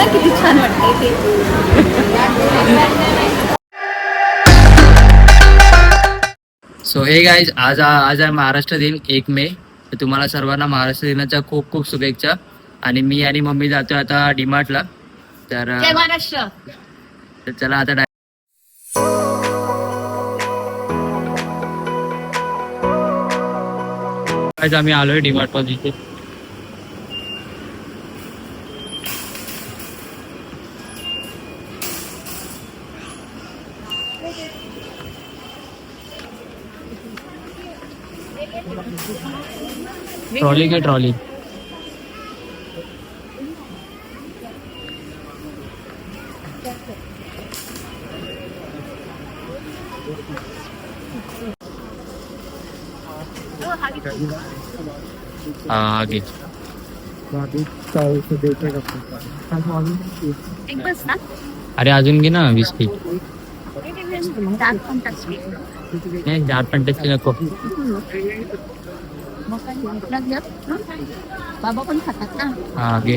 ना किती छान वाटतंय ते. सो हे गाईज आज आहे महाराष्ट्र दिन 1 मे. तर तुम्हाला सर्वांना महाराष्ट्र दिनाच्या खूप खूप शुभेच्छा. आणि मी आणि मम्मी जातोय आता डीमार्टला. तर जय महाराष्ट्र. चला आता आम्ही आलोय डीमार्ट मध्ये. इथे ट्रॉली के ट्रॉली. आगे एक बस ना. अरे अजून घे ना 20 फीट. नाही 4 टक्के नको. बाबा पण खातात ना. हा घे.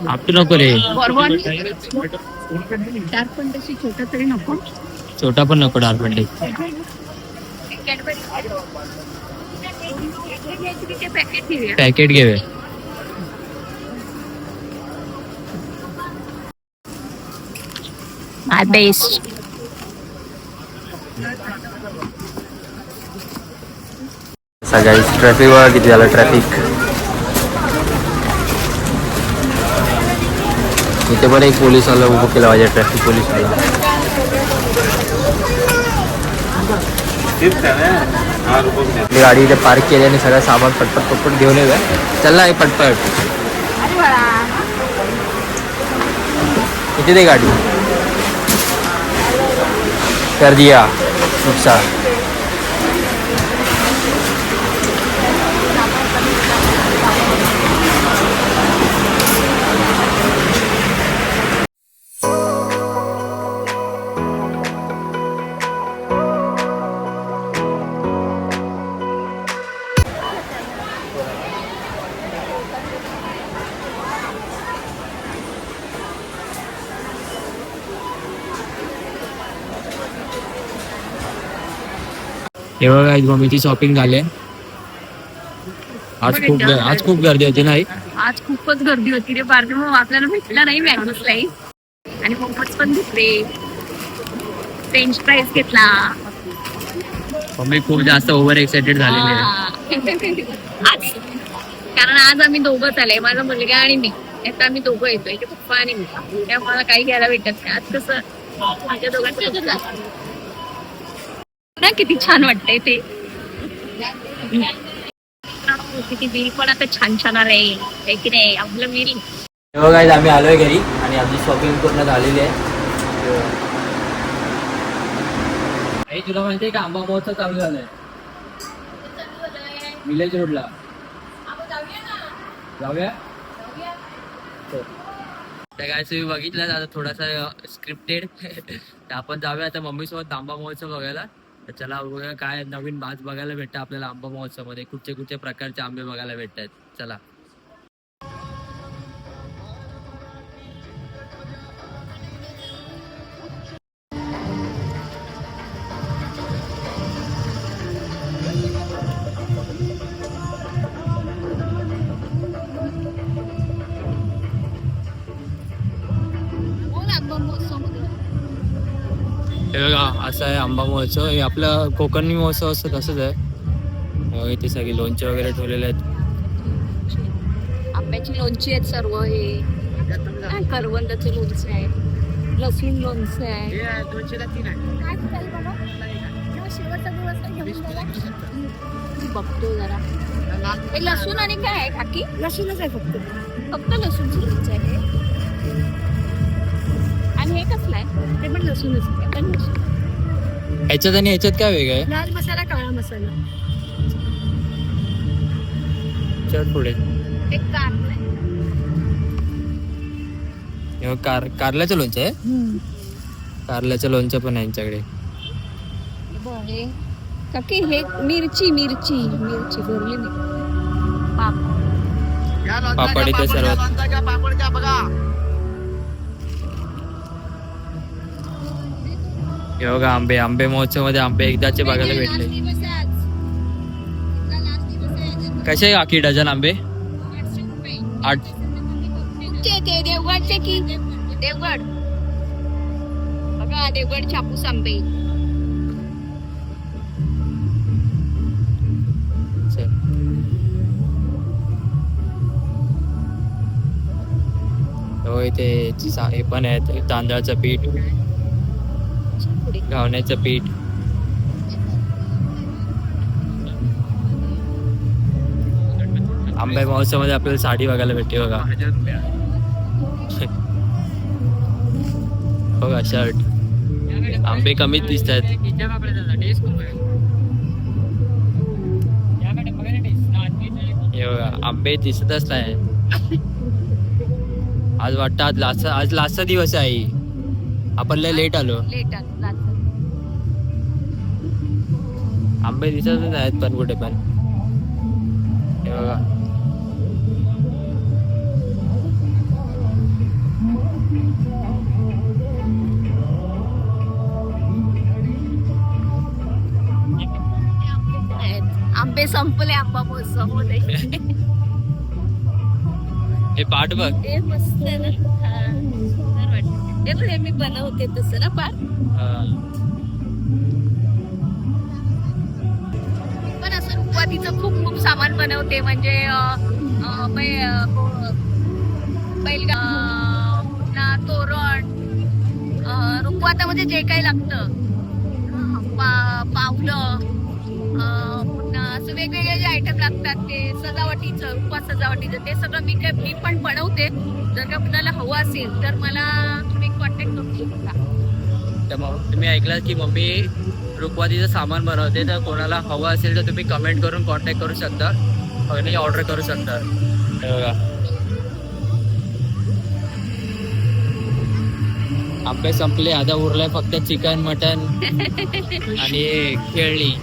आपली नको रे. बरोबर 4 छोटा तरी नको. छोटा पण नको. डार्क पॅकेट घेऊया. माय बेस्ट. सगळ्या ट्रॅफिक वर किती झालं ट्रॅफिक. इथे पण एक पोलिसवाला उभं केला पाहिजे. ट्रॅफिक पोलिसवाला. आपली गाडी इथे पार्क केली आणि सगळं सामान पटपट पटपट घेऊन येऊया. चल ना पटपट. इथे दे गाडी. कर दिया नुकसान. हे बघा मम्मीची शॉपिंग झाली. आज खूप गर्दी होती नाही. आज खूपच गर्दी होती रे पार्टी. मग आपल्याला भेटला नाही मँगो स्लाईस. आणि मोमोज पण घेतले. फ्रेंच फ्राईज घेतला. मम्मी खूप जास्त ओव्हर एक्साइटेड झालेली आहे. आज कारण आज आम्ही दोघंच आले. माझा मुलगा आणि मी. आता आम्ही दोघं येतोय. पप्पा आणि मी. त्यामुळे मला काही घ्यायला भेटत नाही. आज कसं माझ्या दोघांचं ना किती छान वाटतंय ते. किती बिल पण आता छान छान आहे की नाही आपलं बिल. बघा आम्ही आलोय घरी आणि आमची शॉपिंग पूर्ण झालेली आहे. तुला माहितीये का आंबा महोत्सव चालू झालाय विलेज रोडला. जाऊया. काय तुम्ही बघितलं आता थोडासा स्क्रिप्टेड. आपण जाऊया आता मम्मी सोबत आंबा महोत्सव बघायला. तर चला बघूया काय नवीन भात बघायला भेटतं आपल्याला आंबा महोत्सव मध्ये. कुठचे कुठचे प्रकारचे आंबे बघायला भेटतात. चला. हे बघा असं आहे आंबा महोत्सव. हे आपलं कोकणी महोत्सव असतं तसंच आहे. इथे सगळे लोणचे वगैरे ठेवलेले आहेत. आंब्याची लोणची आहेत सर्व. हे करवंदाचे लोणचे आहे. लसूण लोणचे आहे. बघतो जरा. हे लसूण आणि काय आहे काकी. लसूणच आहे फक्त लसूणचं लोणचं आहे. आणि हे कसलं आहे. ते पण लसूणच आहे. ह्याच्यात आणि ह्याच्यात काय वेगळं आहे. लाल मसाला काळा मसाला. चल पुढे. एक कारलं आहे. कारल्याचं लोणचं आहे. कारल्याचं लोणचं पण आहे यांच्याकडे. काकी हे मिरची मिरची मिरची भरली मी पापड इथे सर्वात हे बघा आंबे आंबे महोत्सव मध्ये आंबे एकदाचे बघायला भेटले. कसे आहे काकी डझन आंबे? 8. ते देवगडचे की देवगड बघा देवगड छापूस आंबे. हो इथे हे पण आहेत तांदळाचं पीठ घावण्याचं पीठ. आंबे महोत्सव मध्ये आपल्याला साडी बघायला भेटते बघा. बघा शर्ट आंबे कमीच दिसत आहेत. हे बघा आंबे दिसतच नाही. आज वाटतं आज लास्टचा दिवस आहे. आपण लय लेट आलो. आंबे दिसतच नाहीत पण कुठे पण. हे बघा आंबे संपले आंबा महोत्सव मध्ये. हे पाठ बघ. हे मस्त आहे ना. सुंदर वाटतं. ते पण हे मी बनवते तसं ना पाठ. पण असं रुखवातीचं खूप खूप सामान बनवते म्हणजे बैलगा तोरण रुखवातामध्ये जे काही लागतं पावलं पुन्हा असं वेगवेगळे जे आयटम लागतात ते सजावटीचं रुखवात सजावटीचं ते सगळं मी पण बनवते. जर का कुणाला हवं असेल तर मला तुम्ही कॉन्टॅक्ट करू शकता. तुम्ही ऐकलात की मम्मी रुखवातीचं सामान बनवते. तर कोणाला हवं असेल तर तुम्ही कमेंट करून कॉन्टॅक्ट करू शकता आणि ऑर्डर करू शकता. बघा आंबे संपले. आता उरलाय फक्त चिकन मटन आणि खेळणी.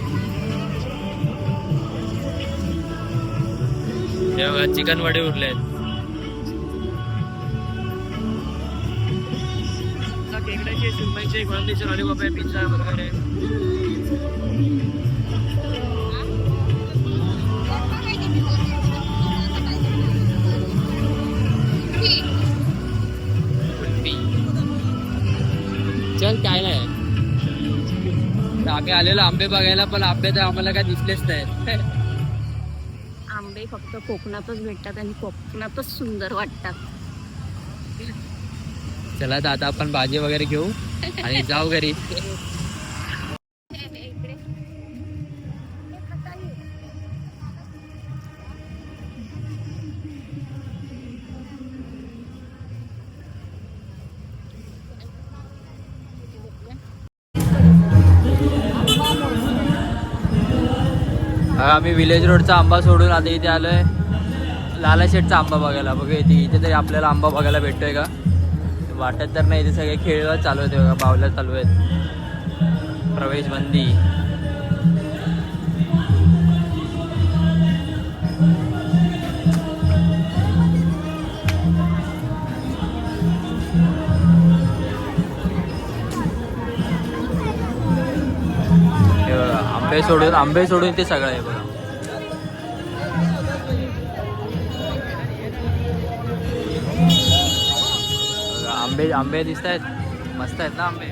हे बघा चिकन वडे उरले आहेत. खेकड्याचे सुरमईचे कोळंबीचे लॉलीपॉप आहे पिझ्झा वगैरे. चल काय नाही. आम्ही आलेलो आंबे बघायला पण आंबे तर आम्हाला काय दिसलेच नाही. आंबे फक्त कोकणातच भेटतात आणि कोकणातच सुंदर वाटतात. चला तर आता आपण भाजी वगैरे घेऊ आणि जाऊ घरी. आम्ही विलेज रोडचा आंबा सोडून आता इथे आलोय लालाशेठचा आंबा बघायला. बघा इथे तरी आपल्याला आंबा बघायला भेटतोय का वाटत तर नाही. इथे सगळे खेळ चालू आहेत बघा. बावल्या चालू आहेत. प्रवेश बंदी. हे बघा आंबे सोडून ते सगळं आहे बघा. आंबे दिसत आहेत. मस्त आहेत ना आंबे.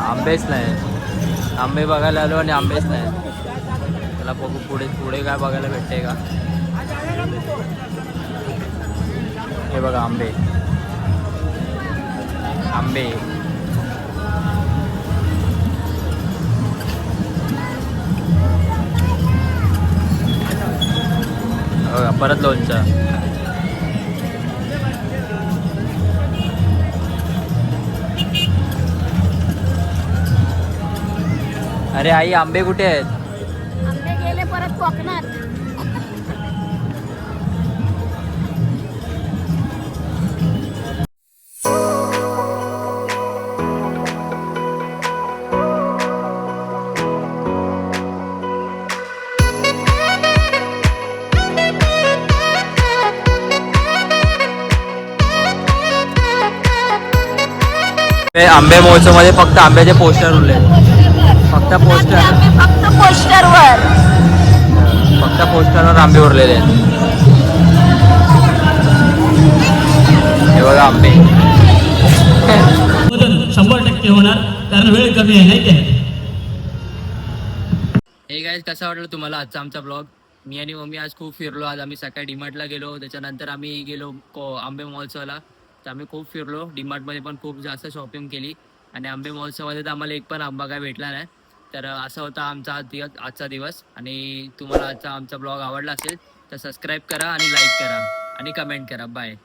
आंबेच नाही. आंबे बघायला आलो आणि आंबेच नाही. त्याला बघू पुढे काय बघायला भेटते का. हे बघा आंबे बघा. परत लोणचं. अरे आई आंबे कुठे आहेत? आंबे गेले परत कोकणात. आंबे महोत्सव मध्ये फक्त आंब्याचे पोस्टर उरले, फक्त पोस्टर, फक्त पोस्टरवर. फक्त पोस्टरवर आंबे उरलेले आहेत. हे बघा आंबे 100% होणार, कारण वेळ कमी आहे नाही काय. हे गाईज, कसा वाटलं तुम्हाला आजचा आमचा ब्लॉग? मी आणि मम्मी आज खूप फिरलो. आज आम्ही सकाळी डीमार्टला गेलो, त्याच्यानंतर आम्ही गेलो आंबे महोत्सवाला. तर आम्ही खूप फिरलो, डीमार्टमध्ये पण खूप जास्त शॉपिंग केली आणि आंबे महोत्सवामध्ये तर आम्हाला एक पण आंबा काय भेटला नाही. तर असा होता आमचा आजचा दिवस. आणि तुम्हाला आजचा आमचा ब्लॉग आवडला असेल तर सबस्क्राईब करा आणि लाईक करा आणि कमेंट करा. बाय.